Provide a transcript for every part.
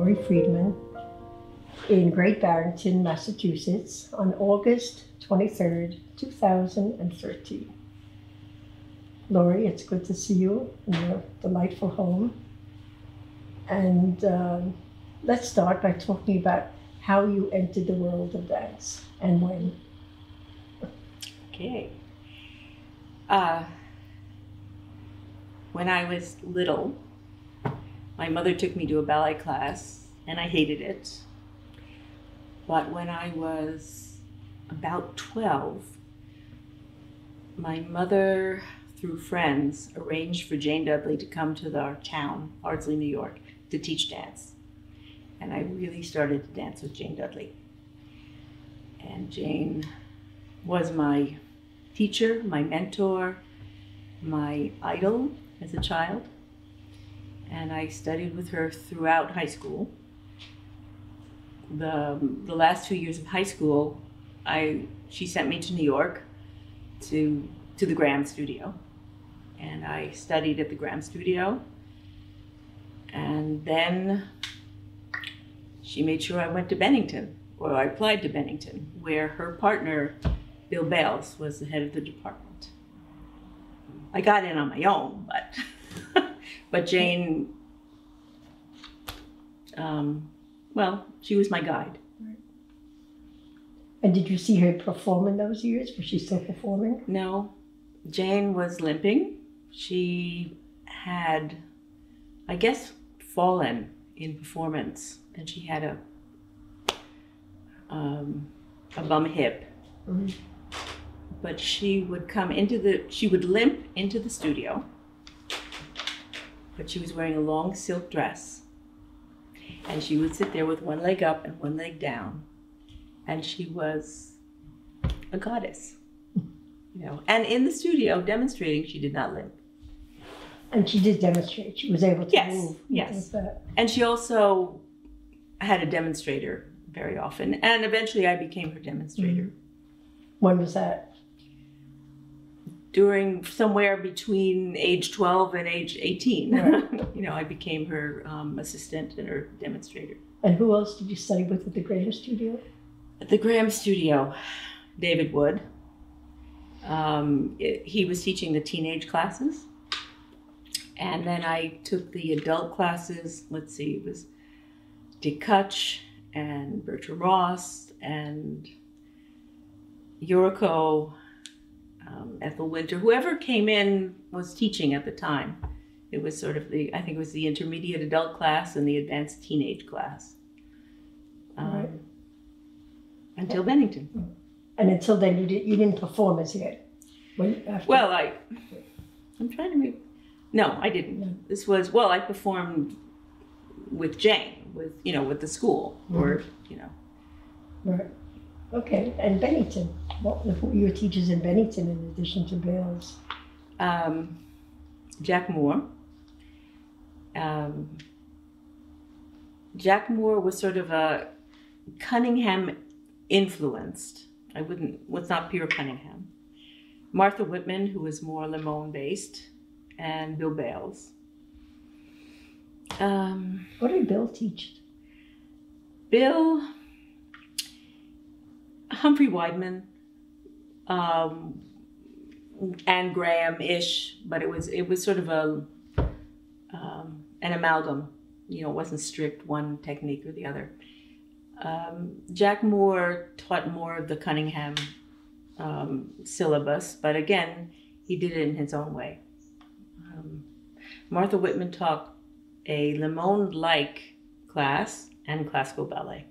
Laurie Freedman in Great Barrington, Massachusetts on August 23rd, 2013. Laurie, it's good to see you in your delightful home. And let's start by talking about how you entered the world of dance and when. Okay. When I was little, my mother took me to a ballet class and I hated it. But when I was about 12, my mother, through friends, arranged for Jane Dudley to come to our town, Ardsley, New York, to teach dance. And I really started to dance with Jane Dudley. And Jane was my teacher, my mentor, my idol as a child. And I studied with her throughout high school. The last 2 years of high school, she sent me to New York to the Graham Studio. And I studied at the Graham Studio. And then she made sure I went to Bennington, or I applied to Bennington, where her partner, Bill Bales, was the head of the department. I got in on my own, but Jane, well, she was my guide. Right. And did you see her perform in those years? Was she still performing? No, Jane was limping. She had, I guess, fallen in performance, and she had a bum hip. Mm-hmm. But she would limp into the studio, but she was wearing a long silk dress, and she would sit there with one leg up and one leg down, and she was a goddess, you know. And in the studio demonstrating, she did not limp. And she did demonstrate. She was able to move. Yes. And she also had a demonstrator very often, and eventually I became her demonstrator. Mm-hmm. When was that? During somewhere between age 12 and age 18. Right. You know, I became her assistant and her demonstrator. And who else did you study with at the Graham Studio? At the Graham Studio, David Wood. He was teaching the teenage classes. And then I took the adult classes. Let's see, it was Dick Kutch and Bertram Ross and Yuriko, Ethel Winter, whoever came in was teaching at the time. It was sort of I think it was the intermediate adult class and the advanced teenage class. Right. Until Bennington. And until then you didn't perform as yet? Well, I'm trying to make, no, I didn't. No. This was, well, I performed with Jane, with the school, mm-hmm. or, Right. Okay, and Bennington. What were your teachers in Bennington in addition to Bales? Jack Moore. Jack Moore was sort of a Cunningham influenced. Was not pure Cunningham. Martha Whitman, who was more Limon based, and Bill Bales. What did Bill teach? Bill, Humphrey Weidman, and Graham-ish, but it was sort of an amalgam. It wasn't strict one technique or the other. Jack Moore taught more of the Cunningham syllabus, but again, he did it in his own way. Martha Whitman taught a Limon-like class and classical ballet.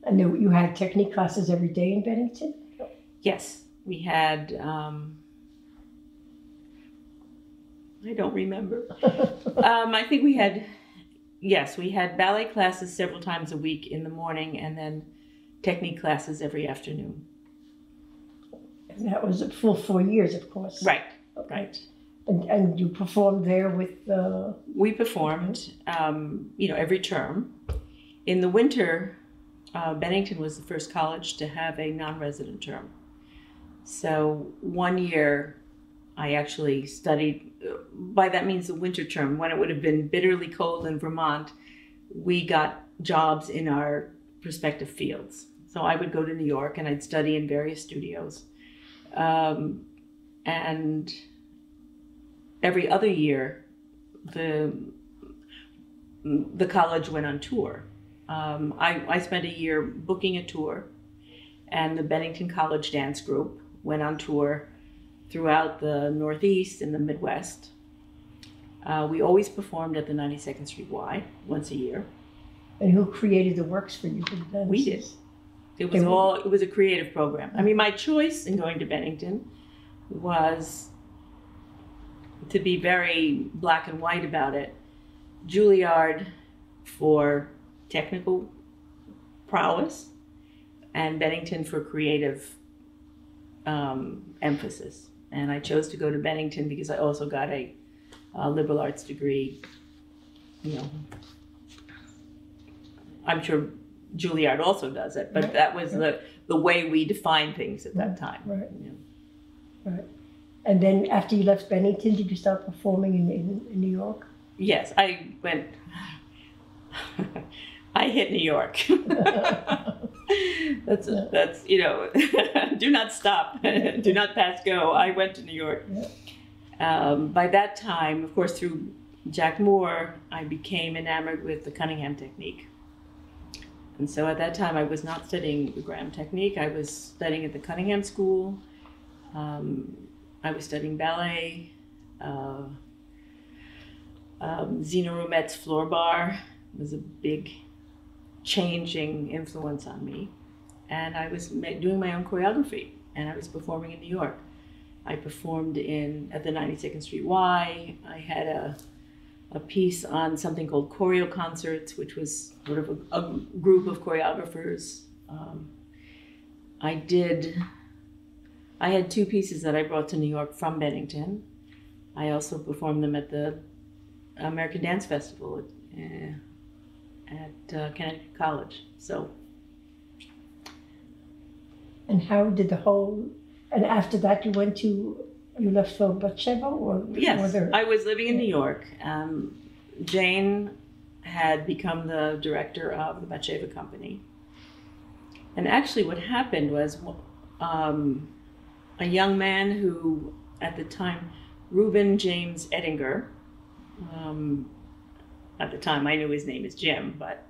And you had technique classes every day in Bennington? Yes, we had, I don't remember. I think we had ballet classes several times a week in the morning and then technique classes every afternoon. And that was a full 4 years, of course. Right, okay. Right. And you performed there with We performed, every term. In the winter, Bennington was the first college to have a non-resident term. So 1 year, I actually studied, by that means the winter term, when it would have been bitterly cold in Vermont, we got jobs in our respective fields. So I would go to New York and I'd study in various studios. And every other year, the college went on tour. I spent a year booking a tour, and the Bennington College Dance Group went on tour throughout the Northeast and the Midwest. We always performed at the 92nd Street Y once a year. And who created the works for you? For the dances? We did. It was a creative program. I mean, my choice in going to Bennington was, to be very black and white about it, Juilliard for technical prowess and Bennington for creative emphasis. And I chose to go to Bennington because I also got a liberal arts degree. You know, I'm sure Juilliard also does it, but that was the way we defined things at that time. Right. Yeah. Right. And then after you left Bennington, did you start performing in New York? Yes, I went. I hit New York. That's you know, do not stop, do not pass go. I went to New York. Yeah. By that time, of course, through Jack Moore, I became enamored with the Cunningham technique. And so at that time, I was not studying the Graham technique. I was studying at the Cunningham School. I was studying ballet. Zena Romet's floor bar was a big changing influence on me. And I was doing my own choreography, and I was performing in New York. I performed at the 92nd Street Y. I had a piece on something called choreo concerts, which was sort of a group of choreographers. I had two pieces that I brought to New York from Bennington. I also performed them at the American Dance Festival at Connecticut College. So. And how did and after that you left for Batsheva? Or yes, I was living in New York. Jane had become the director of the Batsheva company. And actually what happened was a young man who, at the time, Reuben James Ettinger, at the time I knew his name is Jim, but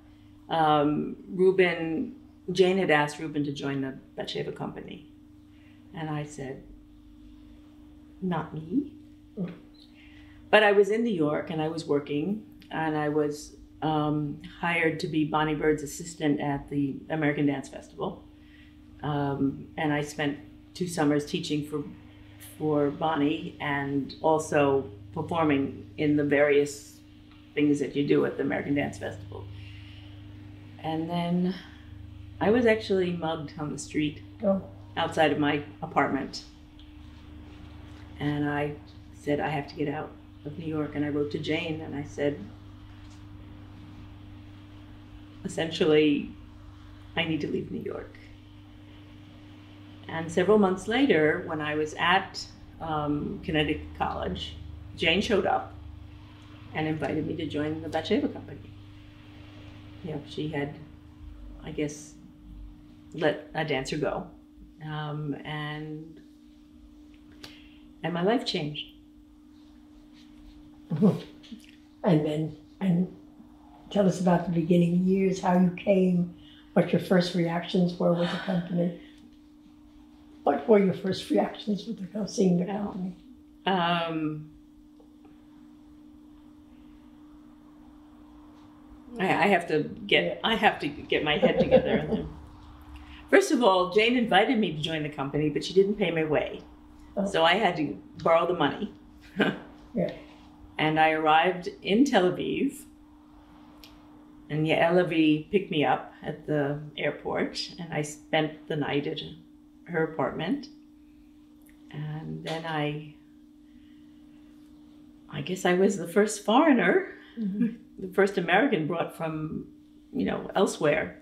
Jane had asked Reuben to join the Batsheva company. And I said, not me. But I was in New York and I was working, and I was hired to be Bonnie Bird's assistant at the American Dance Festival. And I spent 2 summers teaching for Bonnie and also performing in the various things that you do at the American Dance Festival. And then I was actually mugged on the street outside of my apartment. And I said, I have to get out of New York. And I wrote to Jane and I said, essentially, I need to leave New York. And several months later, when I was at Connecticut College, Jane showed up and invited me to join the Batsheva company. You know, she had, I guess, let a dancer go. And my life changed. And tell us about the beginning years, how you came, what your first reactions were with the company. What were your first reactions with seeing the company? I have to get my head together. And then, first of all, Jane invited me to join the company, but she didn't pay my way. So I had to borrow the money. Yeah. And I arrived in Tel Aviv, and Yael Levi picked me up at the airport, and I spent the night at her apartment. And then I guess I was the first foreigner, the first American brought from, elsewhere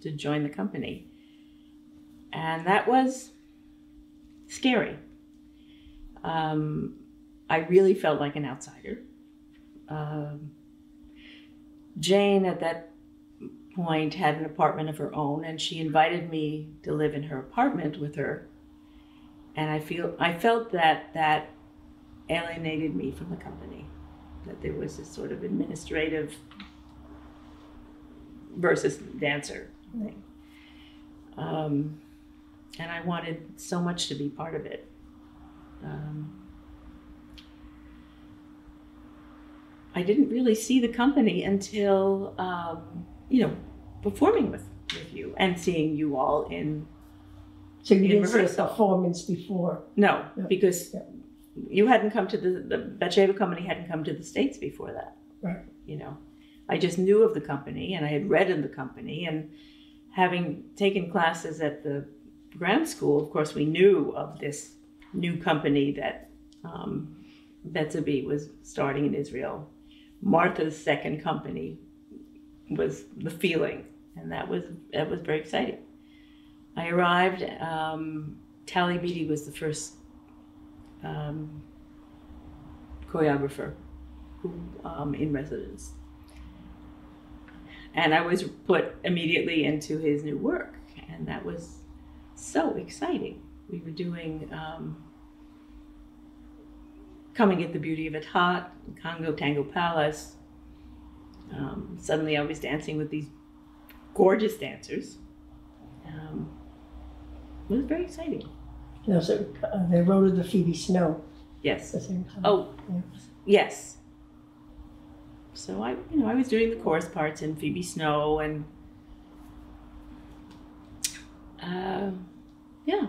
to join the company. And that was scary. I really felt like an outsider. Jane at that point had an apartment of her own, and she invited me to live in her apartment with her. And I felt that alienated me from the company, that there was this sort of administrative versus dancer thing. And I wanted so much to be part of it. I didn't really see the company until, performing with you and seeing you all in So you didn't see a rehearsal. performance before? No, Yeah. because Yeah. you hadn't come to the Batsheva company hadn't come to the States before that. Right. I just knew of the company, and I had read in the company, and having taken classes at the grad school, of course, we knew of this new company that Betzabi was starting in Israel. Martha's second company was the feeling, and that was very exciting. I arrived, Tali Beatty was the first choreographer who in residence. And I was put immediately into his new work, and that was so exciting. We were doing Come and Get the Beauty of It Hot, Congo Tango Palace. Suddenly I was dancing with these gorgeous dancers. It was very exciting. So they wrote the Phoebe Snow. Yes. The same time. Oh, Yeah. yes. So I was doing the chorus parts in Phoebe Snow, and yeah.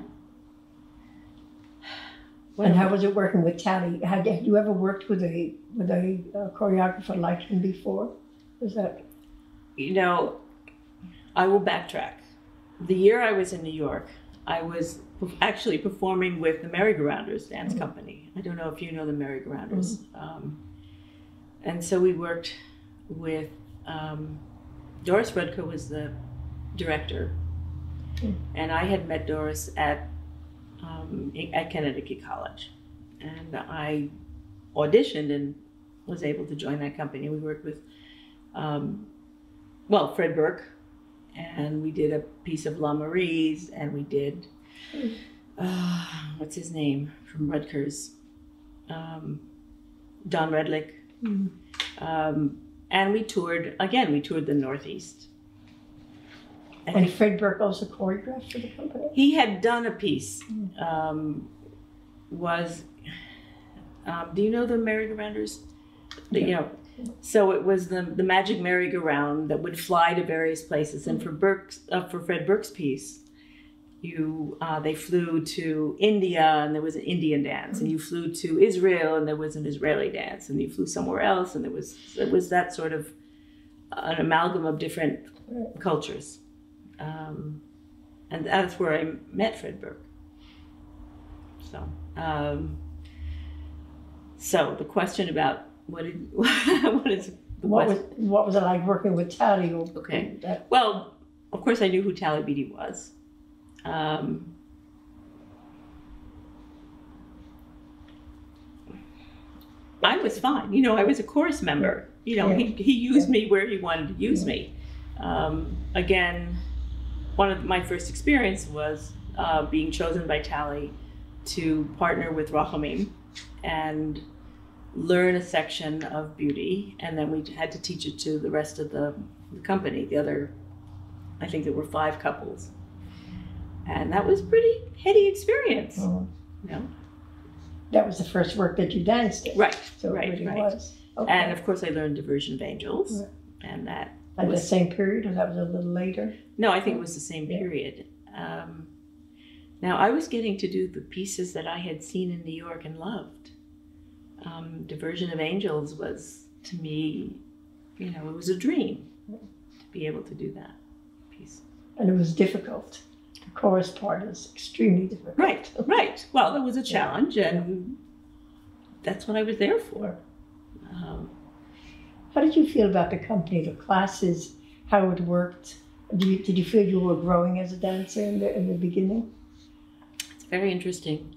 And how was it working with Tally? Had you ever worked with a choreographer like him before? Was that? I will backtrack. The year I was in New York, I was actually performing with the Merry-Go-Rounders Dance Company. I don't know if you know the Merry-Go-Rounders. And so we worked with, Doris Rudko was the director. And I had met Doris at Connecticut College. And I auditioned and was able to join that company. We worked with, Fred Burke, and we did a piece of La Marie's, and we did, what's his name from Rutgers? Don Redlick. And we toured the Northeast. And Fred Burke also choreographed for the company? He had done a piece. Do you know the merry-go-rounders? So it was the magic merry-go-round that would fly to various places. And for Fred Burke's piece, they flew to India, and there was an Indian dance, and you flew to Israel, and there was an Israeli dance, and you flew somewhere else, and it was that sort of an amalgam of different cultures. And that's where I met Fred Burke. So the question about what was it like working with Tally? Okay. Well, of course I knew who Tally Beatty was. I was fine. I was a chorus member. He used me where he wanted to use me. Again, one of my first experience was being chosen by Tally to partner with Rachamim and learn a section of beauty, and then we had to teach it to the rest of the company. I think there were 5 couples, and that was a pretty heady experience. That was the first work that you danced in. Right. So right. It really was. Okay. And of course I learned Diversion of Angels, and that at the same period, or that was a little later? No, I think it was the same period. Now I was getting to do the pieces that I had seen in New York and loved. Diversion of Angels was, to me, it was a dream to be able to do that piece. And it was difficult. The chorus part is extremely difficult. Right. Well, it was a challenge, and that's what I was there for. How did you feel about the company, the classes, how it worked? Did you feel you were growing as a dancer in the beginning? It's very interesting.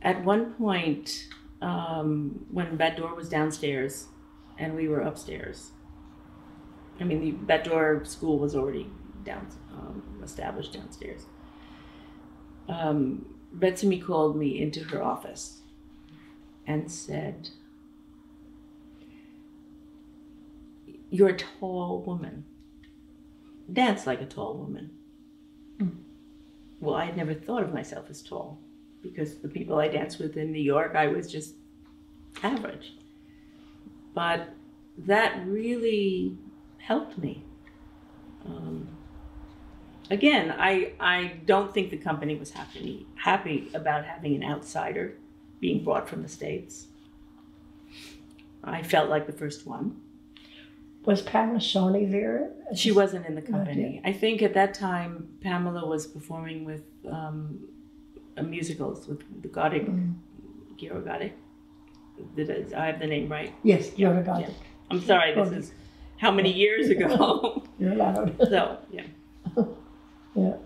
At one point, when that door was downstairs and we were upstairs. I mean, that door school was already established downstairs. Betsy called me into her office and said, "You're a tall woman. Dance like a tall woman." Well, I had never thought of myself as tall because the people I danced with in New York, I was just average. But that really helped me. Again, I don't think the company was happy about having an outsider being brought from the States. I felt like the first one. Was Pamela Shawnee there? She wasn't in the company. I think at that time, Pamela was performing with musicals with the Gothic, Gothic. Did I have the name right? Yes, Gothic. Yeah. I'm sorry, this is how many years ago? You're allowed. So, yeah. Yeah,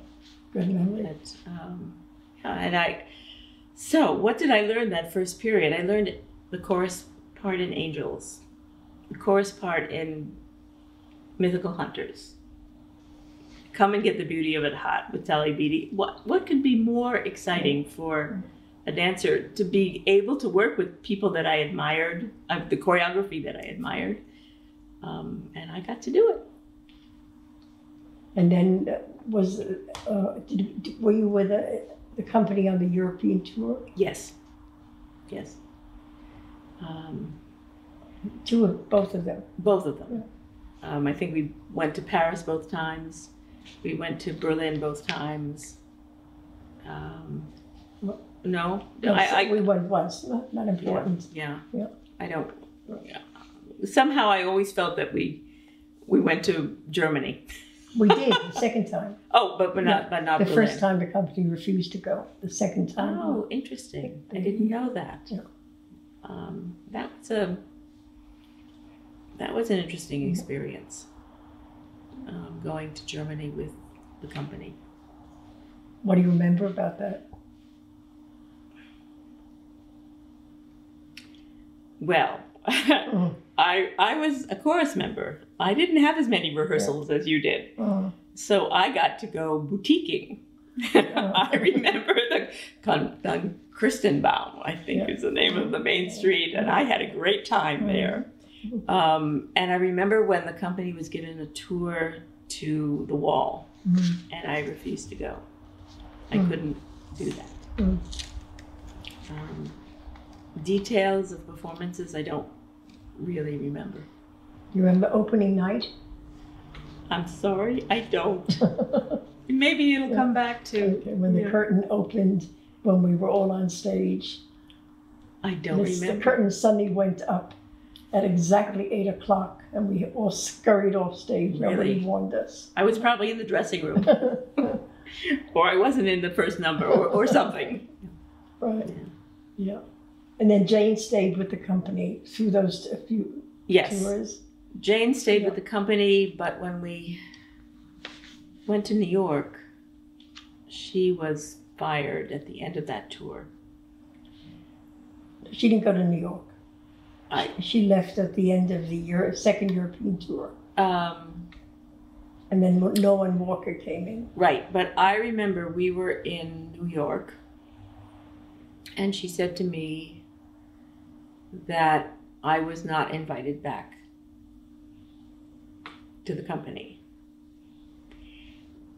good memory. But, so what did I learn that first period? I learned the chorus part in Angels, the chorus part in Mythical Hunters. Come and Get the Beauty of It Hot with Tally Beatty. What could be more exciting for a dancer to be able to work with people that I admired, the choreography that I admired, and I got to do it. And then were you with the company on the European tour? Yes. Both of them. Both of them. Yeah. I think we went to Paris both times. We went to Berlin both times. No, we went once. Not important. Yeah. I don't. Yeah. Somehow I always felt that we went to Germany. We did the second time. Oh, but not the Berlin. First time the company refused to go. The second time. Oh, interesting. I didn't know that. Yeah. That was an interesting experience. Going to Germany with the company. What do you remember about that? Well, I was a chorus member. I didn't have as many rehearsals as you did. So I got to go boutiquing. I remember the Christenbaum, I think is the name of the main street, and I had a great time there. And I remember when the company was given a tour to the Wall, and I refused to go. I couldn't do that. Details of performances, I don't really remember. You remember opening night? I'm sorry, I don't. Maybe it'll come back to... Okay, when the curtain opened, when we were all on stage. I don't remember. The curtain suddenly went up at exactly 8 o'clock, and we all scurried off stage. Really? Nobody warned us. I was probably in the dressing room. Or I wasn't in the first number, or something. Right, yeah. And then Jane stayed with the company through those few tours. Jane stayed with the company, but when we went to New York, she was fired at the end of that tour. She didn't go to New York. She left at the end of the second European tour. And then Nolan Walker came in. Right, but I remember we were in New York, and she said to me that I was not invited back to the company.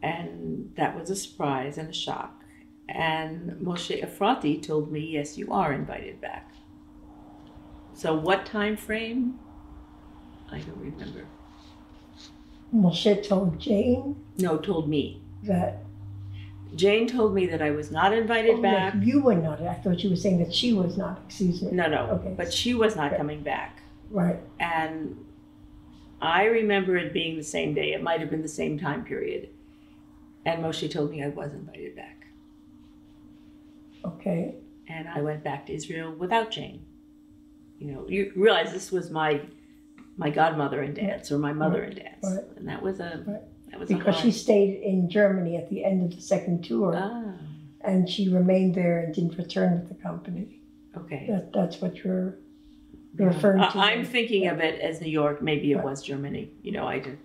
And that was a surprise and a shock. And Moshe Efrati told me, yes, you are invited back. So what time frame? I don't remember. Moshe told Jane? No, told me. That? Jane told me that I was not invited back. You were not. I thought you were saying that she was not. Excuse me. No. Okay. But she was not coming back. Right. And I remember it being the same day. It might have been the same time period. And Moshe told me I was invited back. Okay. And I went back to Israel without Jane. You know, you realize this was my godmother in dance, or my mother in dance. Right. And that was a because she stayed in Germany at the end of the second tour. And she remained there and didn't return with the company. Okay. That's what you're referring to. I'm thinking of it as New York. Maybe it was Germany. You know, I did.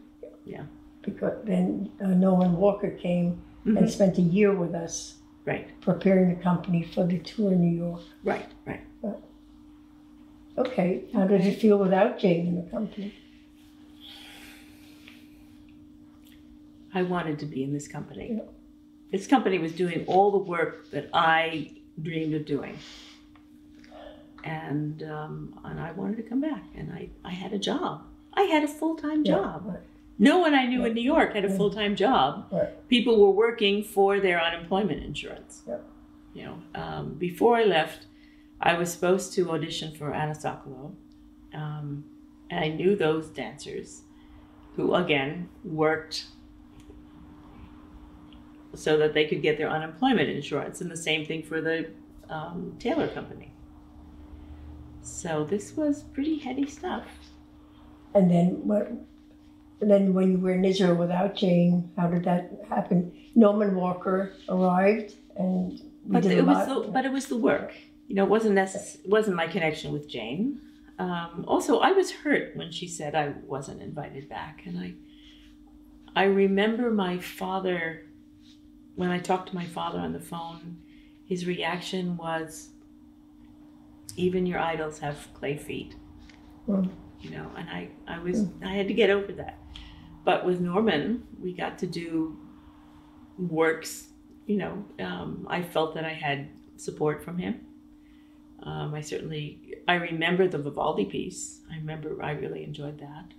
Yeah. Because then Norman Walker came and spent a year with us. Right. Preparing the company for the tour in New York. Right. Right. Okay. How did it feel without Jane in the company? I wanted to be in this company. Yeah. This company was doing all the work that I dreamed of doing. And I wanted to come back. And I had a job. I had a full-time job. Right. No one I knew in New York had a full-time job. Right. People were working for their unemployment insurance. Yeah. You know, before I left, I was supposed to audition for Anna Sokolow. And I knew those dancers who, again, worked so that they could get their unemployment insurance, and the same thing for the Taylor company. So this was pretty heady stuff. And then when you were in Israel without Jane, how did that happen? Norman Walker arrived, and but it was the work. You know, it wasn't my connection with Jane. Also, I was hurt when she said I wasn't invited back, and I remember my father. When I talked to my father on the phone, his reaction was, "Even your idols have clay feet." You know, and I had to get over that. But with Norman, we got to do works, you know, I felt that I had support from him. I remember the Vivaldi piece. I really enjoyed that.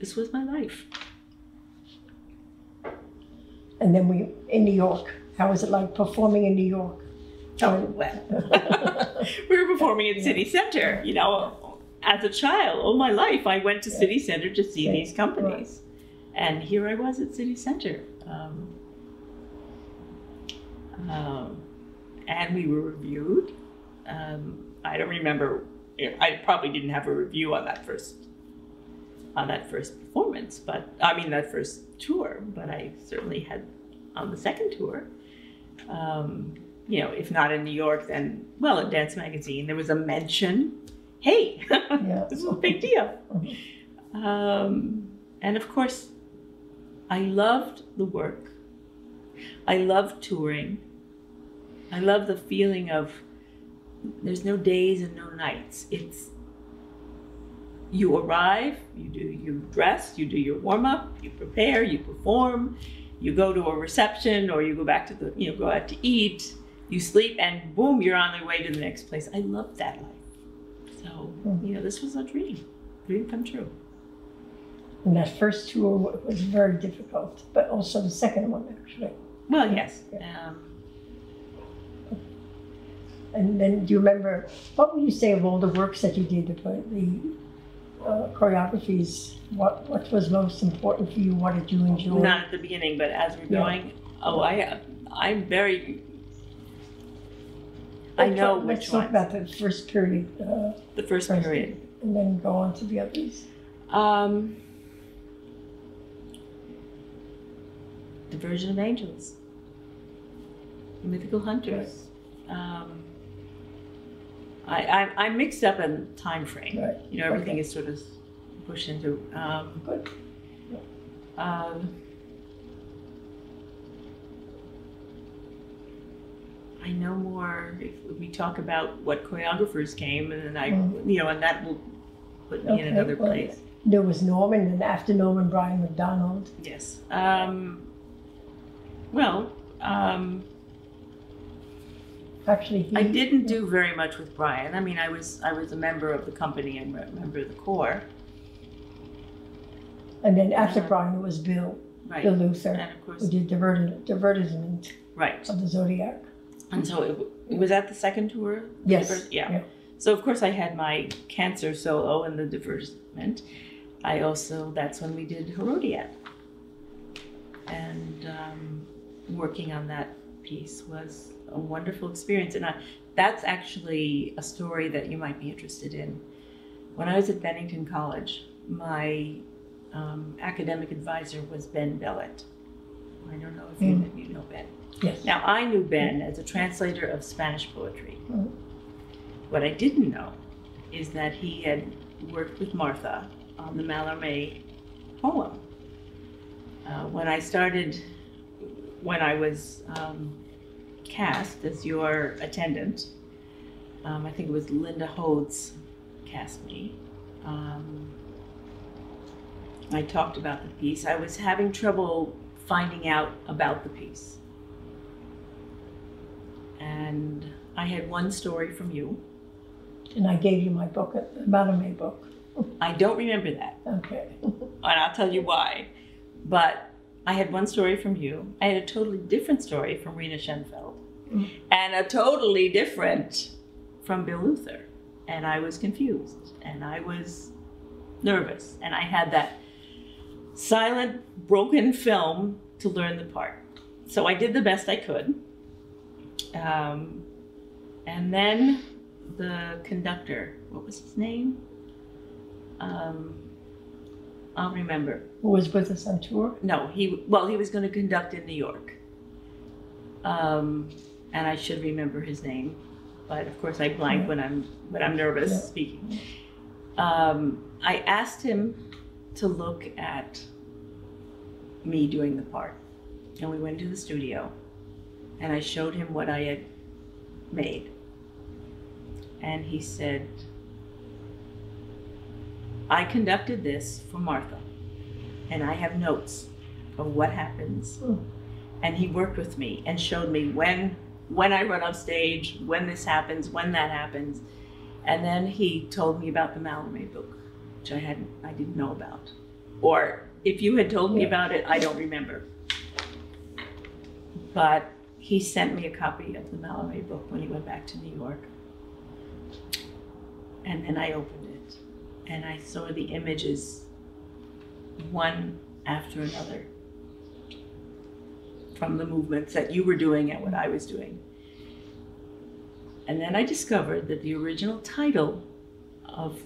This was my life. And then in New York, how was it like performing in New York? Oh, well, we were performing at City Center, you know, as a child. All my life, I went to City Center to see these companies. And here I was at City Center. And we were reviewed. I don't remember, I probably didn't have a review on that first performance, that first tour, but I certainly had on the second tour. You know, if not in New York, then, well, at Dance Magazine, there was a mention. Hey, this is a big deal. And of course, I loved the work. I loved touring. I love the feeling of there's no days and no nights. It's you arrive, you dress, you do your warm-up, you prepare, you perform, you go to a reception, or you go back to go out to eat, you sleep, and boom, you're on the way to the next place. I loved that life. So, you know, this was a dream come true. And that first tour was very difficult, but also the second one, actually. Well, yes. And then, do you remember, what would you say of all the works that you did, the choreographies, what was most important for you? What did you enjoy? Not at the beginning, but as we're going, I'm very... I know which one. Let's talk about the first period. The first period. And then go on to the others. The Version of Angels. The Mythical Hunters. Right. I'm mixed up in time frame. Right. You know, everything is sort of pushed into... Good. I know more if we talk about what choreographers came, and then and that will put me in another place. There was Norman, and after Norman, Brian McDonald. Yes. Actually, I didn't do very much with Brian. I mean, I was a member of the company and a member of the corps. And then after Brian, it was Bill Luther, and of course, who did divertisement of the Zodiac. And so it was at the second tour? Yes. Yeah. So of course I had my cancer solo and the divertisement. That's when we did Herodiad. And working on that piece was a wonderful experience. And that's actually a story that you might be interested in. When I was at Bennington College, my academic advisor was Ben Bellett. I don't know if you know Ben. Yes. Now, I knew Ben as a translator of Spanish poetry. What I didn't know is that he had worked with Martha on the Mallarmé poem. When I was cast as your attendant, I think it was Linda Hodes cast me. I talked about the piece. I was having trouble finding out about the piece. And I had one story from you. And I gave you my book, the Mallarmé book. I don't remember that. Okay. And I'll tell you why. But I had one story from you. I had a totally different story from Rena Schenfeld. And a totally different from Bill Luther. And I was confused. And I was nervous. And I had that silent, broken film to learn the part. So I did the best I could. And then the conductor, what was his name? I'll remember. Who was with us on tour? No, he was going to conduct in New York. And I should remember his name, but of course I blank when I'm nervous speaking. I asked him to look at me doing the part, and we went to the studio, and I showed him what I had made, and he said, I conducted this for Martha, and I have notes of what happens. And he worked with me and showed me when I run off stage, when this happens, when that happens. And then he told me about the Mallarmé book, which I didn't know about. Or if you had told me about it, I don't remember. But he sent me a copy of the Mallarmé book when he went back to New York. And then I opened it, and I saw the images one after another from the movements that you were doing and what I was doing. And then I discovered that the original title of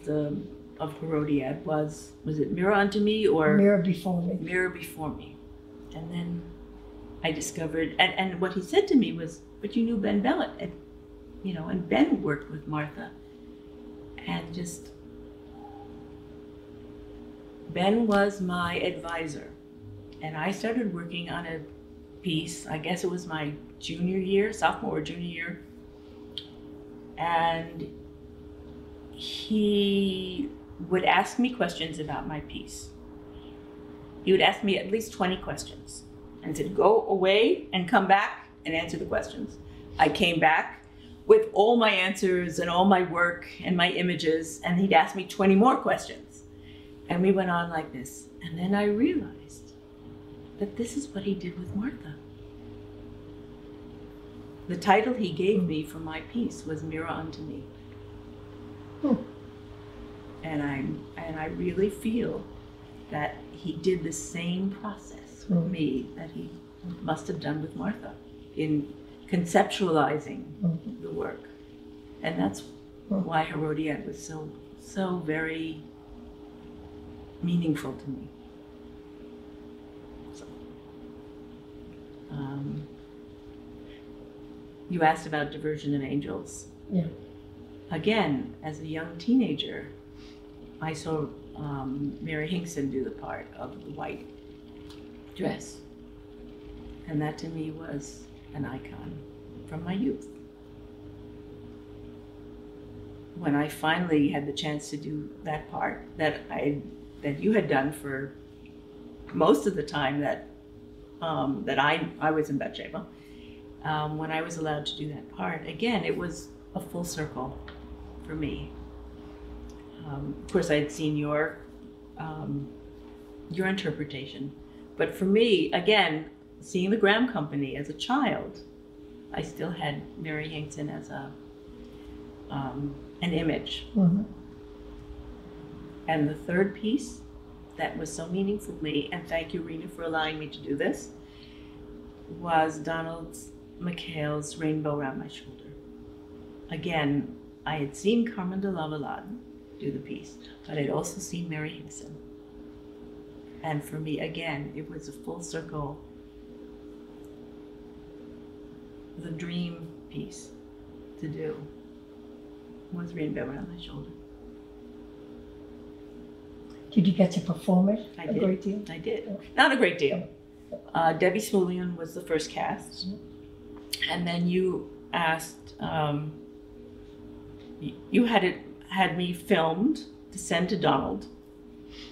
Herodiad was it Mirror Unto Me or Mirror Before Me? Mirror Before Me. And then I discovered, and what he said to me was, but you knew Ben Bellet, and Ben worked with Martha. And just, Ben was my advisor. And I started working on a piece, I guess it was my sophomore or junior year. And he would ask me questions about my piece. He would ask me at least 20 questions and said, go away and come back and answer the questions. I came back with all my answers and all my work and my images, and he'd ask me 20 more questions. And we went on like this. And then I realized that this is what he did with Martha. The title he gave me for my piece was Mirror Unto Me. And I really feel that he did the same process with me that he must have done with Martha in conceptualizing the work. And that's why Herodiad was so very meaningful to me. So, you asked about Diversion of Angels. Yeah. Again, as a young teenager, I saw Mary Hinkson do the part of the white dress. And that to me was an icon from my youth. When I finally had the chance to do that part that you had done for most of the time that I was in Bathsheba, when I was allowed to do that part, again, it was a full circle for me. Of course, I had seen your interpretation, but for me, again, seeing the Graham Company as a child, I still had Mary Hinkson as an image. And the third piece that was so meaningful to me, and thank you, Rena, for allowing me to do this, was Donald McHale's Rainbow Round My Shoulder. Again, I had seen Carmen de Lavallade do the piece, but I'd also seen Mary Hinkson. And for me, again, it was a full circle the dream piece to do was Rainbow on My Shoulder. Did you get to perform it I a did. great deal? I did. Not a great deal. Debbie Smoolian was the first cast. And then you asked, you had me filmed to send to Donald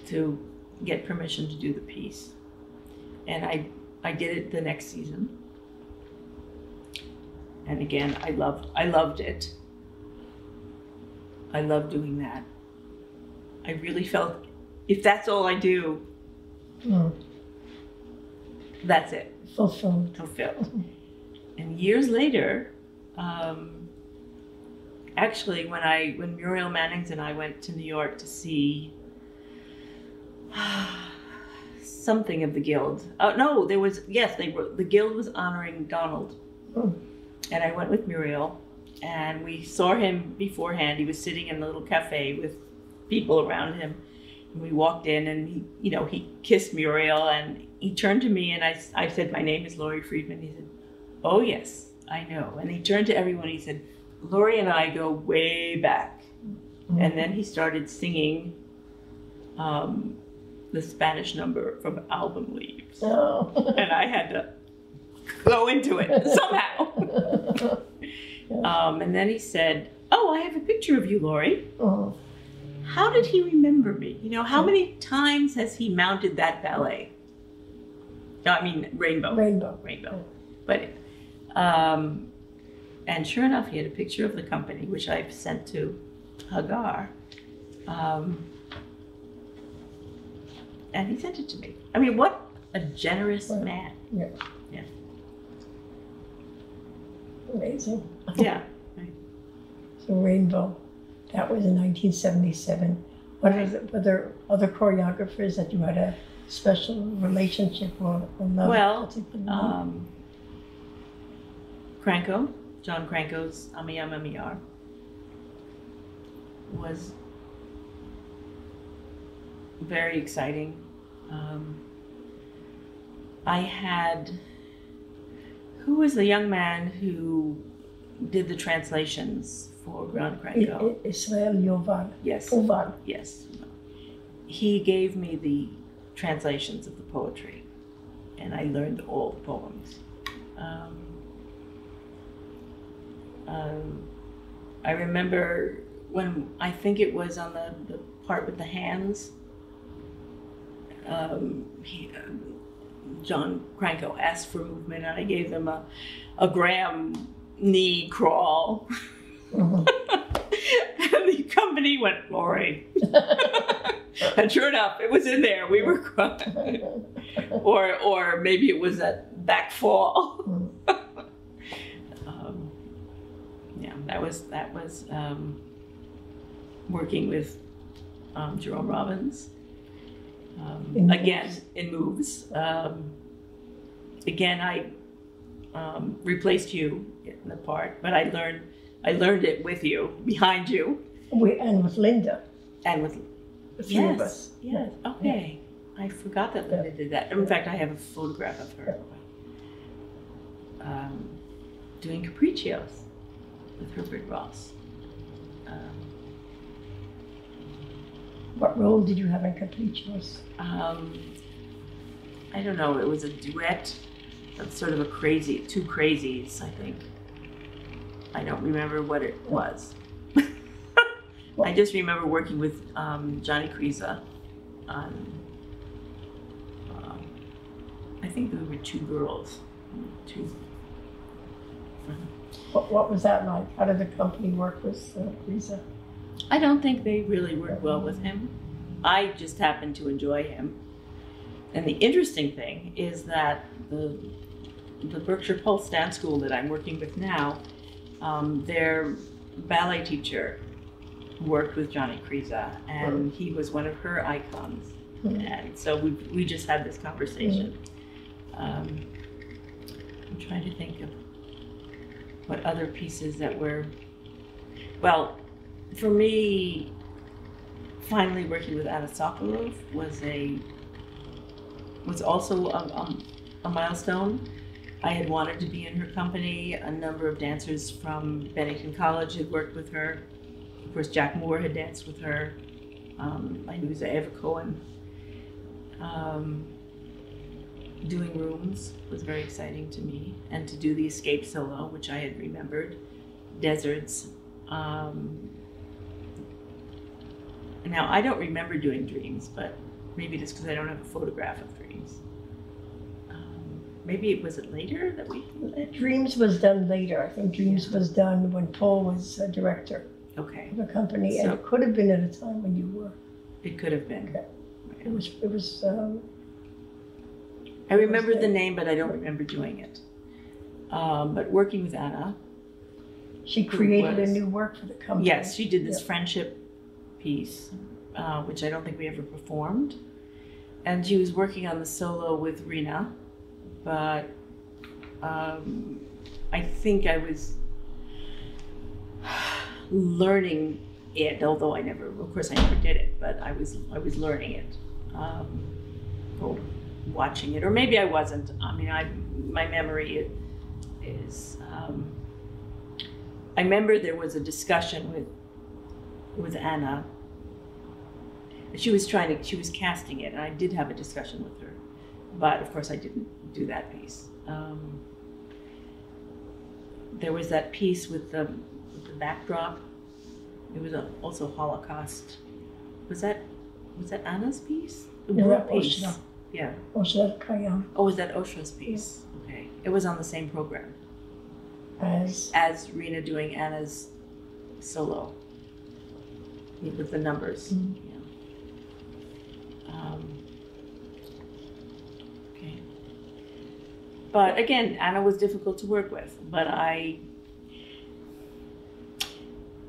to get permission to do the piece. And I did it the next season. And again, I loved it. I loved doing that. I really felt, if that's all I do, that's it. Fulfilled. And years later, actually, when Muriel Mannings and I went to New York to see something of the Guild. Oh no, the Guild was honoring Donald. And I went with Muriel, and we saw him beforehand. He was sitting in a little cafe with people around him. And we walked in, and he kissed Muriel, and he turned to me, and I said, "My name is Laurie Freedman." He said, "Oh yes, I know." And he turned to everyone. He said, "Laurie and I go way back." And then he started singing the Spanish number from Album Leaves. Oh. And I had to go into it somehow. And then he said, "Oh, I have a picture of you, Laurie." Oh. How did he remember me? How many times has he mounted that ballet? I mean, Rainbow. But, and sure enough, he had a picture of the company, which I've sent to Hagar. And he sent it to me. I mean, what a generous man. Yeah. Yeah. Amazing. Yeah. So Rainbow, that was in 1977. Were there other choreographers that you had a special relationship or love? Well, John Cranko's Amiyar was very exciting. Who was the young man who did the translations for John Cranko? Israel Yovan. Yes. Yovan. Yes. He gave me the translations of the poetry, and I learned all the poems. I remember when, I think it was on the part with the hands, John Cranko asked for movement, and I gave them a Graham knee crawl. And the company went, "Laurie." And sure enough, it was in there. We were crying. Or maybe it was that back fall. That was working with Jerome Robbins. Again, in moves. Again, I replaced you in the part, but I learned it with you, behind you. And with Linda. And with the three of us. Yes. Okay. Yeah. I forgot that Linda did that. In fact, I have a photograph of her doing capriccios with Herbert Ross. What role did you have in Capriccios? I don't know. It was a duet. That's sort of two crazies, I think. I don't remember what it was. I just remember working with Johnny Kriza on, I think there were two girls. What was that like? How did the company work with Kriza? I don't think they really worked well with him. I just happened to enjoy him. And the interesting thing is that the Berkshire Pulse Dance School that I'm working with now, their ballet teacher worked with Johnny Kriza, and he was one of her icons. And so we just had this conversation. I'm trying to think of what other pieces that were, well, for me, finally working with Anna Sokolov was also a milestone. I had wanted to be in her company. A number of dancers from Bennington College had worked with her. Of course, Jack Moore had danced with her. I knew Eva Cohen. Doing rooms was very exciting to me, and to do the escape solo, which I had remembered, deserts. Now, I don't remember doing dreams, but maybe just because I don't have a photograph of dreams. Maybe it was later that we... Dreams was done later. I think Dreams was done when Paul was director of the company, and it could have been at a time when you were. It could have been. Okay. It was. I remember the name, but I don't remember doing it. But working with Anna. She created a new work for the company. Yes, she did this friendship piece, which I don't think we ever performed. And she was working on the solo with Rena, but I think I was learning it, although of course I never did it, but I was learning it, or watching it, or maybe I wasn't. I mean, my memory is, I remember there was a discussion with Anna. She was casting it, and I did have a discussion with her, but of course I didn't do that piece. There was that piece with the backdrop. It was also Holocaust. Was that Anna's piece? Piece. Yeah. Osha. Oh, was that Osha's piece? Yeah. Okay. It was on the same program as Rena doing Anna's solo with the numbers. Mm-hmm. Yeah. Okay. But again, Anna was difficult to work with. But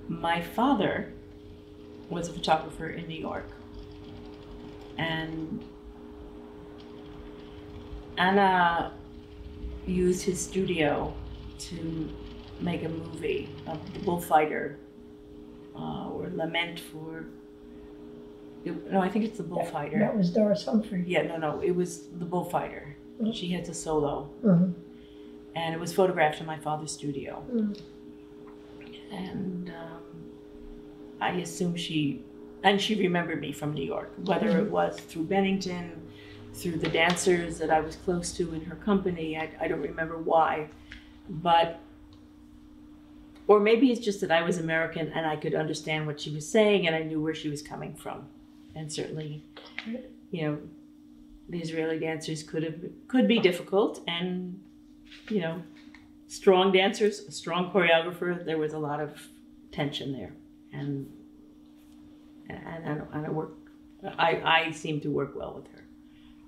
my father was a photographer in New York, and Anna used his studio to make a movie of the bullfighter, or Lament for, no, I think it's the bullfighter. That was Doris Humphrey. Yeah, no, it was the bullfighter. Mm-hmm. She had a solo. Mm-hmm. And it was photographed in my father's studio. Mm-hmm. And I assume she remembered me from New York, whether it was through Bennington, through the dancers that I was close to in her company. I don't remember why, or maybe it's just that I was American and I could understand what she was saying and I knew where she was coming from. And certainly, the Israeli dancers could be difficult, and, strong dancers, a strong choreographer, there was a lot of tension there. And I seemed to work well with her.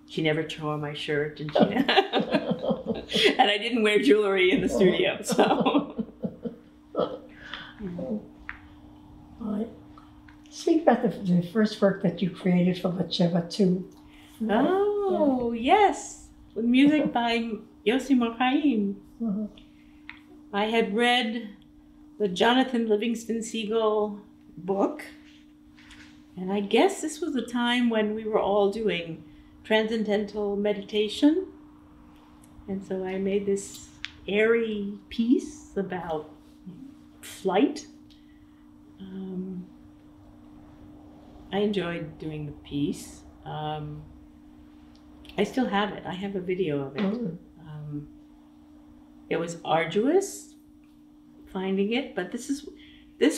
She never tore my shirt, and and I didn't wear jewelry in the studio, so. Right. Speak about the first work that you created for Batsheva too. Oh, yes, with music by Yossi Morchaim. Mm-hmm. I had read the Jonathan Livingston Seagull book, and I guess this was a time when we were all doing transcendental meditation, and so I made this airy piece about flight. I enjoyed doing the piece. I still have it. I have a video of it. Mm. It was arduous finding it, but this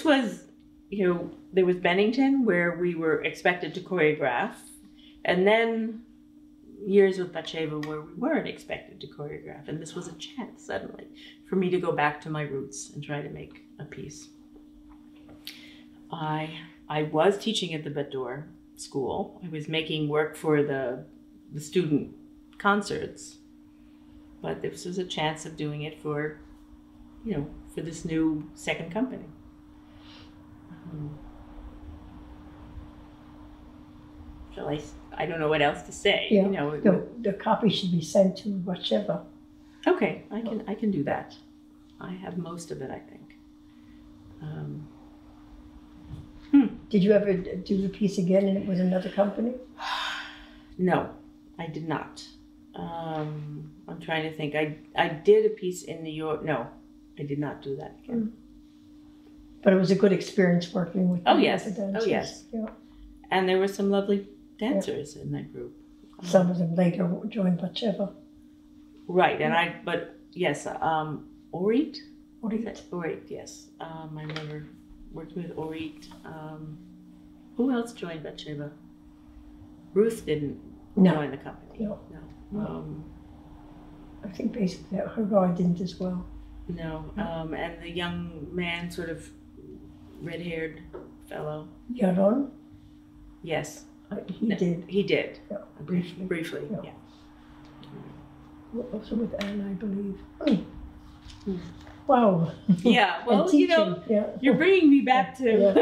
was, there was Bennington where we were expected to choreograph, and then years with Batsheva where we weren't expected to choreograph, and this was a chance suddenly for me to go back to my roots and try to make a piece. I was teaching at the Bador school. I was making work for the student concerts, but this was a chance of doing it for this new second company. I don't know what else to say. Yeah. The copy should be sent to Batsheva. Okay, I can do that. I have most of it, I think. Did you ever do the piece again and it was another company? No, I did not. I'm trying to think. I did a piece in New York. No, I did not do that again. But it was a good experience working with Oh yes, dancers. oh yes. Yeah. And there were some lovely dancers in that group. Some of them later joined Batsheva. Right, and but yes, Orit? Orit. Orit, yes. I remember working with Orit. Who else joined Batsheva? Ruth didn't join the company. No. I think basically her didn't as well. No, and the young man, sort of red-haired fellow. Yaron? Yes. He did. He did. Yeah, briefly. Briefly, yeah. Also with Anne, I believe. Wow. Yeah, well, you know, you're bringing me back to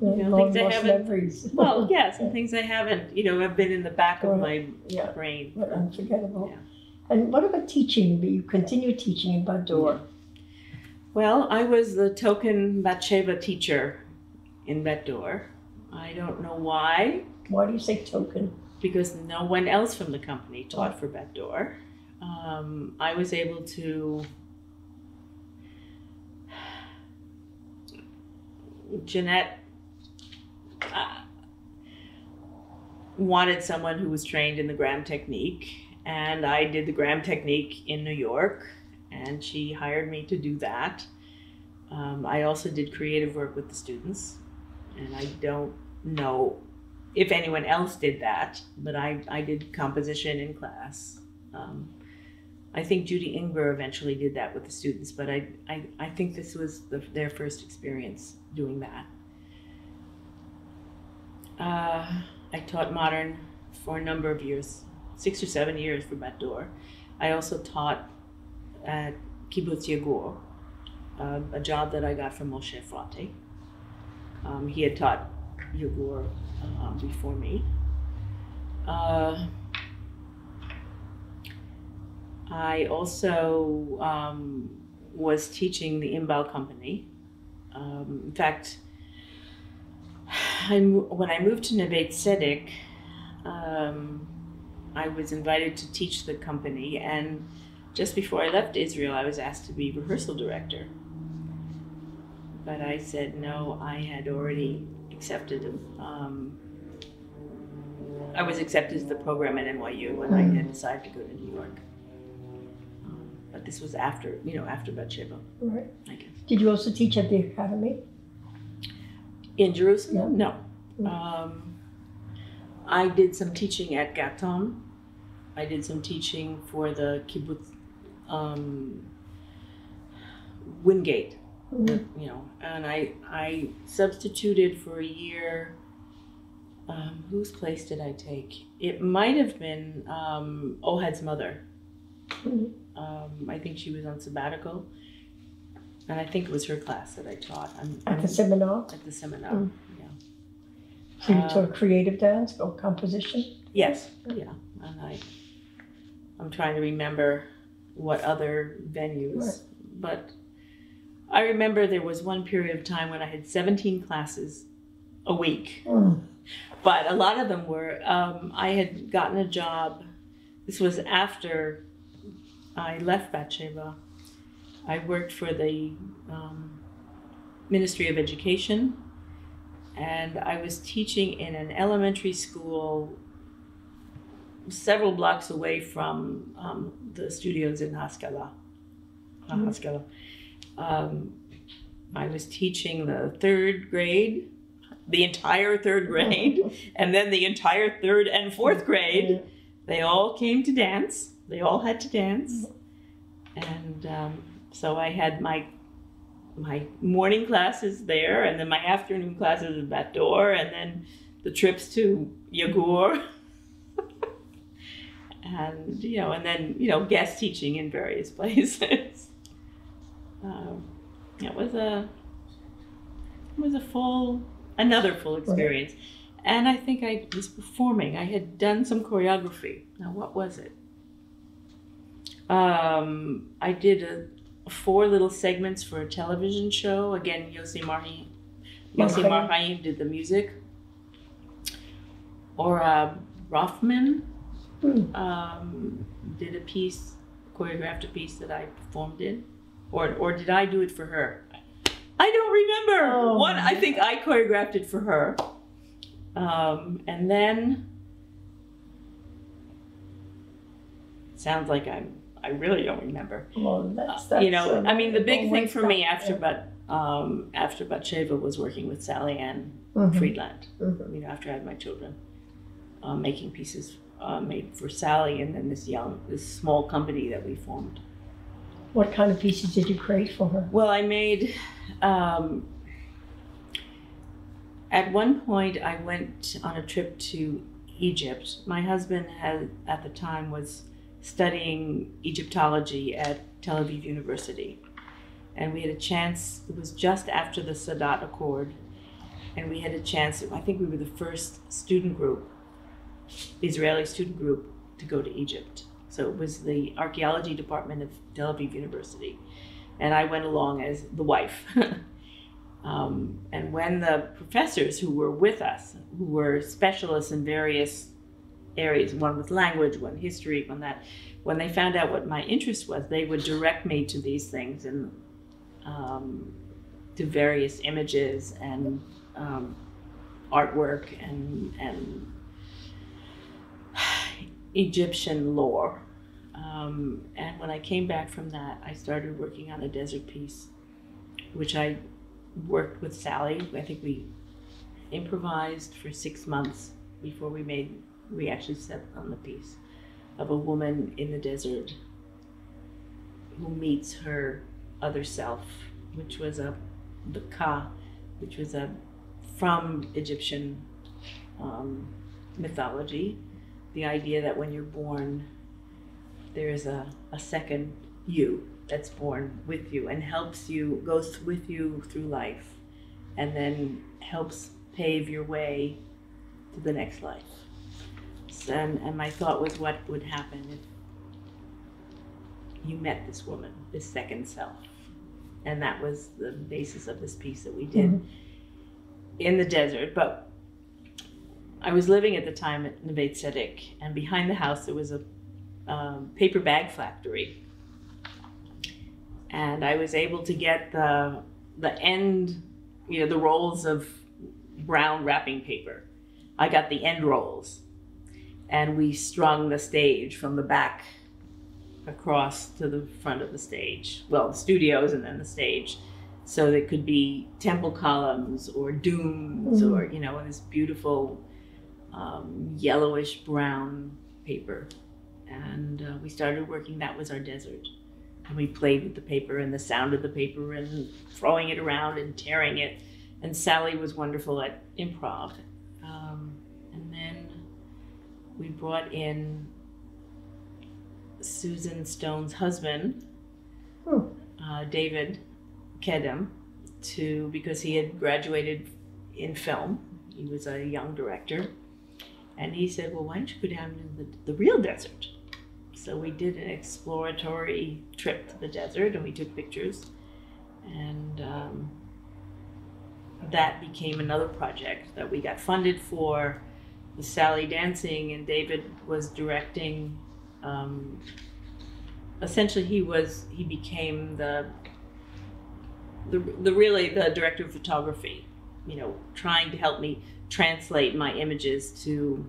things I haven't. Memories. Well, yes, and things I haven't, have been in the back of my brain. But unforgettable. Yeah. And what about teaching? You continue teaching in Bador. Well, I was the token Batsheva teacher in Bador. I don't know why. Why do you say token? Because no one else from the company taught for Bador. I was able to... Jeanette wanted someone who was trained in the Graham technique, and I did the Graham technique in New York, and she hired me to do that. I also did creative work with the students, and I don't know if anyone else did that, but I did composition in class. I think Judy Ingber eventually did that with the students, but I think this was their first experience doing that. I taught modern for a number of years, 6 or 7 years for Bador. I also taught at Kibbutz Yagur, a job that I got from Moshe Frate. He had taught Yagur before me. I also was teaching the Imbal Company. In fact, when I moved to Neve Tzedek, I was invited to teach the company, and just before I left Israel, I was asked to be rehearsal director. But I said no, I had already accepted. I was accepted to the program at NYU, and I had decided to go to New York. But this was after Batsheva. Right. I guess. Did you also teach at the academy? In Jerusalem? No. I did some teaching at Gaton. I did some teaching for the kibbutz Wingate, and I substituted for a year. Whose place did I take? It might have been Ohad's mother. I think she was on sabbatical, and I think it was her class that I taught. At the seminar? At the seminar, yeah. So you taught creative dance or composition? Yes, yeah. And I'm trying to remember what other venues, but I remember there was one period of time when I had 17 classes a week. But a lot of them were, I had gotten a job. This was after I left Batsheva. I worked for the Ministry of Education, and I was teaching in an elementary school several blocks away from the studios in Haskala. I was teaching the third grade, the entire third grade, and then the entire third and fourth grade. They all came to dance. They all had to dance. And so I had my morning classes there, and then my afternoon classes at Batdor, and then the trips to Yagur. And, and then, guest teaching in various places. It was another full experience. Right. And I think I was performing. I had done some choreography. Now, what was it? I did 4 little segments for a television show. Again, Yossi Marhaim did the music. Or Rothman did a piece, choreographed a piece that I performed in, or did I do it for her? I don't remember. Oh. I think I choreographed it for her, and then sounds like I really don't remember. Well, that's you know, I mean, the big thing for me after Batsheva was working with Sally Ann Friedland. You know, after I had my children, making pieces made for Sally, and then this small company that we formed. What kind of pieces did you create for her? Well, I made. At one point, I went on a trip to Egypt. My husband at the time was studying Egyptology at Tel Aviv University. And we had a chance, it was just after the Sadat Accord, and we had a chance, I think we were the first student group, Israeli student group, to go to Egypt. So it was the archaeology department of Tel Aviv University. And I went along as the wife. And when the professors who were with us, who were specialists in various areas, one with language, one history, one that, when they found out what my interest was, they would direct me to these things and to various images and artwork and Egyptian lore. And when I came back from that, I started working on a desert piece, which I worked with Sally. I think we improvised for 6 months before we actually set on the piece, of a woman in the desert who meets her other self, which was the Ka, which was from Egyptian mythology, the idea that when you're born, there is a second you that's born with you and helps you, goes with you through life, and then helps pave your way to the next life. And my thought was, what would happen if you met this woman, this second self? And that was the basis of this piece that we did in the desert. But I was living at the time at Neve Tzedek, and behind the house there was a paper bag factory. And I was able to get the end, you know, the rolls of brown wrapping paper. I got the end rolls. And we strung the stage from the back across to the front of the stage. Well, the studios and then the stage. So there could be temple columns or dunes or, you know, this beautiful yellowish brown paper. And we started working, that was our desert. And we played with the paper and the sound of the paper and throwing it around and tearing it. And Sally was wonderful at improv. And then we brought in Susan Stone's husband, David Kedem, because he had graduated in film. He was a young director. And he said, well, why don't you go down to the real desert? So we did an exploratory trip to the desert, and we took pictures. And that became another project that we got funded for, the Sally dancing, and David was directing. Essentially, he became the director of photography, you know, trying to help me translate my images to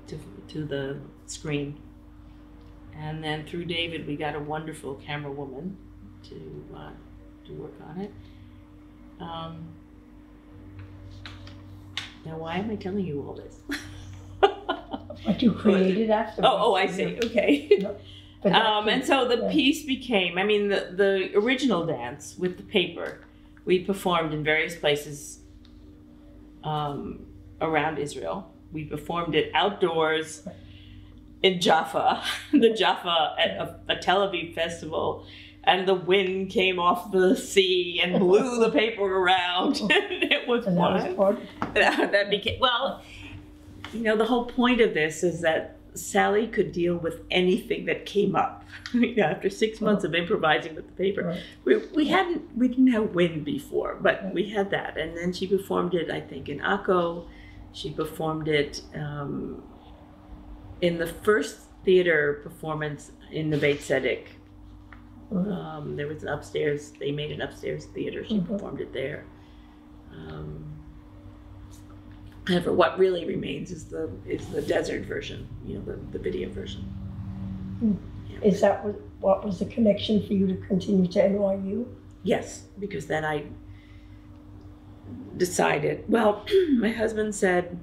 the screen. And then through David, we got a wonderful camera woman to work on it. Now, why am I telling you all this? What you created after. Oh, I see. Okay. No, and so the piece became, I mean, the original dance with the paper, we performed in various places around Israel. We performed it outdoors in Jaffa, at a Tel Aviv festival, and the wind came off the sea and blew the paper around. It was fun. That became, well, you know, the whole point of this is that Sally could deal with anything that came up. You know, after 6 months of improvising with the paper, we didn't have wind before, but we had that. And then she performed it, I think, in Akko. She performed it in the first theater performance in the Beit Tzedek, there was an upstairs, they made an upstairs theater, she performed it there. However, what really remains is the desert version, you know, the video version. Yeah. Is that what was the connection for you to continue to NYU? Yes, because then I decided, well, my husband said,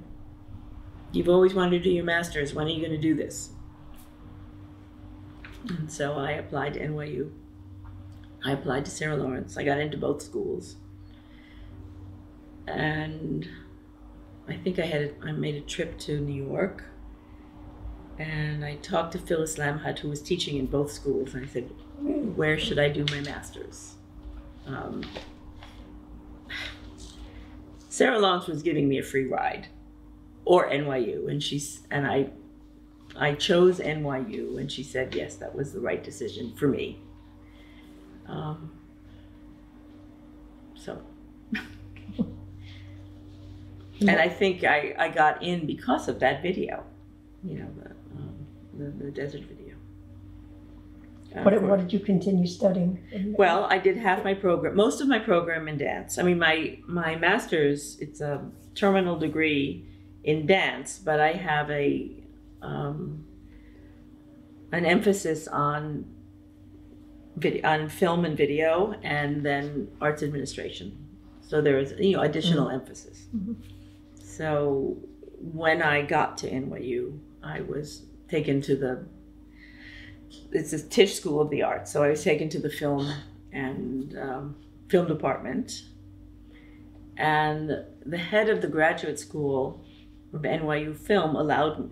you've always wanted to do your master's, when are you going to do this? And so I applied to NYU. I applied to Sarah Lawrence. I got into both schools. And I think I made a trip to New York, and I talked to Phyllis Lamhut, who was teaching in both schools, and I said, where should I do my master's? Sarah Lawrence was giving me a free ride, or NYU, and I chose NYU, and she said, yes, that was the right decision for me. And I think I got in because of that video, you know, the desert video. What did you continue studying? Well, I did half my program, most of my program in dance. I mean, my master's, it's a terminal degree in dance, but I have an emphasis on film and video, and then arts administration. So there is, you know, additional emphasis. So when I got to NYU, I was taken to it's a Tisch School of the Arts. So I was taken to the film and film department. And the head of the graduate school of NYU Film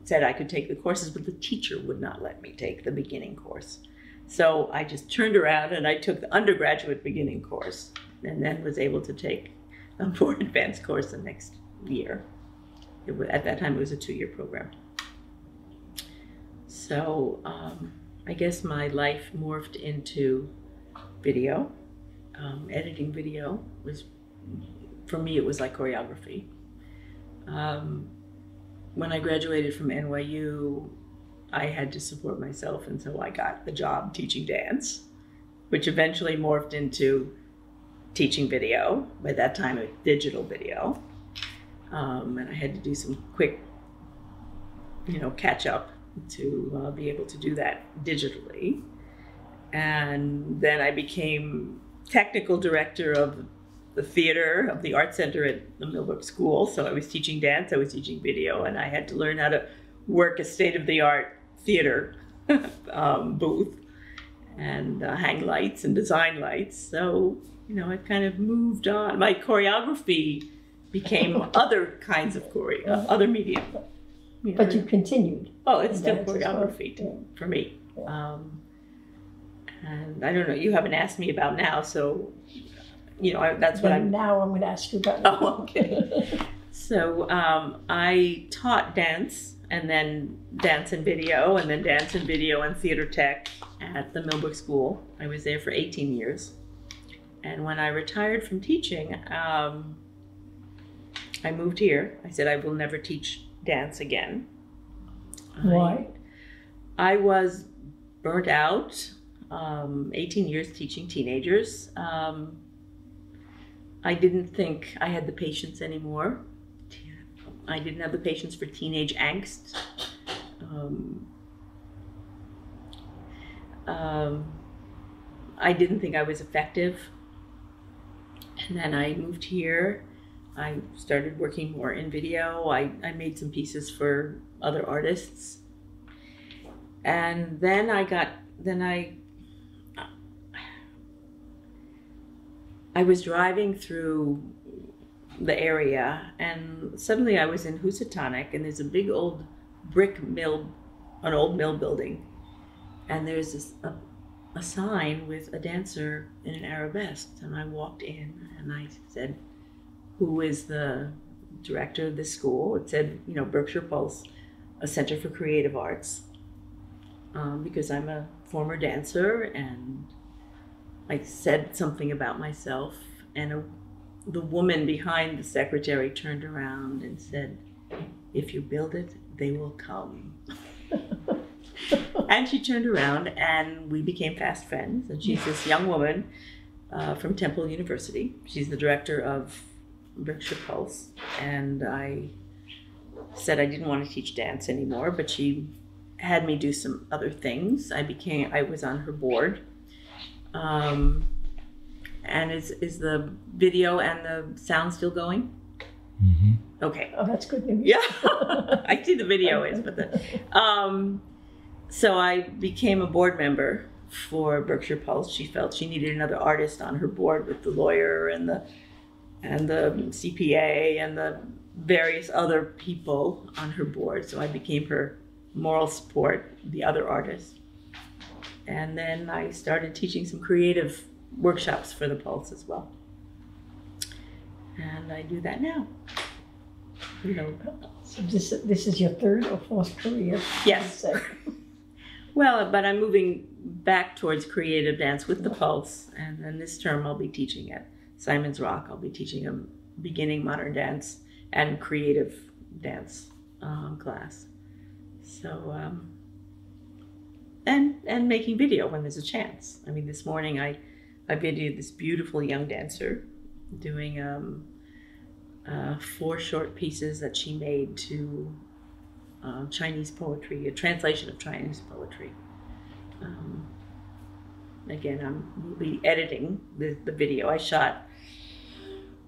said I could take the courses, but the teacher would not let me take the beginning course. So I just turned around and I took the undergraduate beginning course, and then was able to take a more advanced course the next year. At that time, it was a 2-year program. So I guess my life morphed into video. Editing video for me, it was like choreography. When I graduated from NYU, I had to support myself, and so I got the job teaching dance, which eventually morphed into teaching video. By that time, it was digital video. And I had to do some quick, you know, catch up to be able to do that digitally. And then I became technical director of the theater of the art center at the Millbrook School. So I was teaching dance, I was teaching video, and I had to learn how to work a state-of-the-art theater booth and hang lights and design lights. So, you know, I've kind of moved on. My choreography became other kinds of other media. You know, but you continued. Oh, it's still choreography for me. And I don't know, you haven't asked me about now, so, you know, that's what Now I'm going to ask you about. Oh, okay. So I taught dance, and then dance and video, and then dance and video and theater tech at the Millbrook School. I was there for 18 years. And when I retired from teaching, I moved here. I said I will never teach dance again. Why? I was burnt out. 18 years teaching teenagers. I didn't think I had the patience anymore. I didn't have the patience for teenage angst. I didn't think I was effective. And then I moved here. I started working more in video. I made some pieces for other artists. And then I was driving through the area, and suddenly I was in Housatonic, and there's a big old brick mill, an old mill building, and there's a sign with a dancer in an arabesque, and I walked in and I said, who is the director of this school? It said, you know, Berkshire Pulse, a Center for Creative Arts, because I'm a former dancer, and I said something about myself, and the woman behind the secretary turned around and said, if you build it, they will come. And she turned around and we became fast friends. And she's this young woman from Temple University. She's the director of Berkshire Pulse. And I said I didn't want to teach dance anymore, but she had me do some other things. I was on her board. And is the video and the sound still going? Mm-hmm. Okay. Oh, that's good news. Yeah, I see the video is, but so I became a board member for Berkshire Pulse. She felt she needed another artist on her board with the lawyer and the CPA and the various other people on her board. So I became her moral support, the other artist. And then I started teaching some creative workshops for the Pulse as well. And I do that now. You know. So this is your third or fourth career? Yes. Well, but I'm moving back towards creative dance with the Pulse. And then this term I'll be teaching at Simon's Rock. I'll be teaching a beginning modern dance and creative dance class. So, and making video when there's a chance. I mean, this morning I videoed this beautiful young dancer doing 4 short pieces that she made to Chinese poetry, a translation of Chinese poetry. Again, we'll be editing the video. I shot,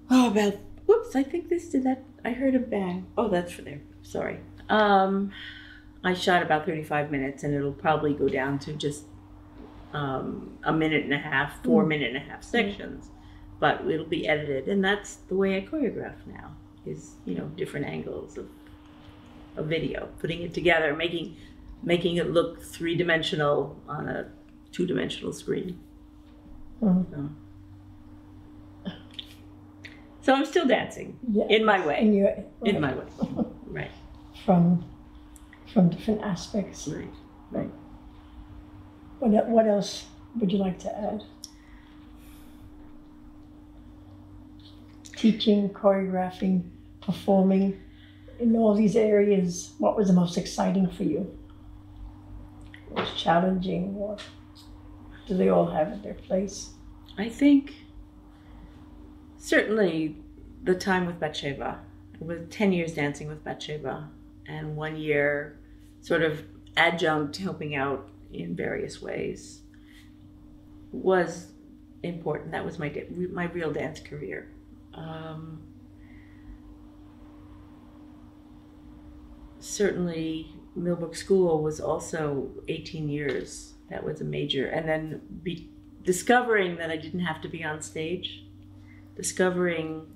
whoops, I think this did that. I heard a bang. Oh, that's for there. Sorry. I shot about 35 minutes and it'll probably go down to just a minute and a half, 4-minute-and-a-half sections, but it'll be edited. And that's the way I choreograph now, is, you know, different angles of video, putting it together, making it look 3-dimensional on a 2-dimensional screen. Mm-hmm. So I'm still dancing, in my way. In my way, right. From different aspects. Right. What else would you like to add? Teaching, choreographing, performing, in all these areas, what was the most exciting for you? Most challenging, or do they all have their place? I think certainly the time with Batsheva. It was 10 years dancing with Batsheva and 1 year sort of adjunct helping out in various ways was important. That was my real dance career. Certainly Millbrook School was also 18 years. That was a major. And then discovering that I didn't have to be on stage. Discovering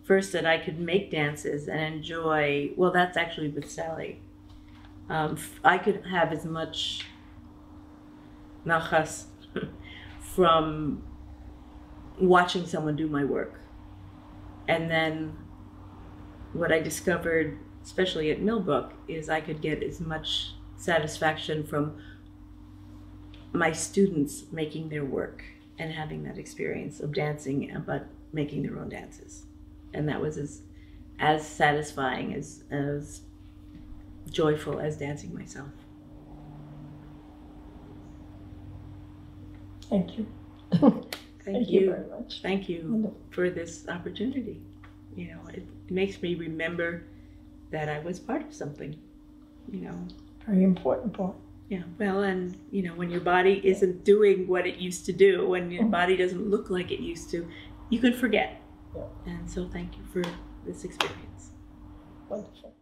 first that I could make dances and enjoy, well, that's actually with Sally. I could have as much nachas from watching someone do my work. And then what I discovered, especially at Millbrook, is I could get as much satisfaction from my students making their work and having that experience of dancing, but making their own dances. And that was as satisfying, as joyful as dancing myself. Thank you. Thank you very much. Thank you for this opportunity. You know, it makes me remember that I was part of something, you know. Very important part. Yeah, well, and you know, when your body isn't doing what it used to do, when your body doesn't look like it used to, you can forget. Yeah. And so thank you for this experience. Wonderful.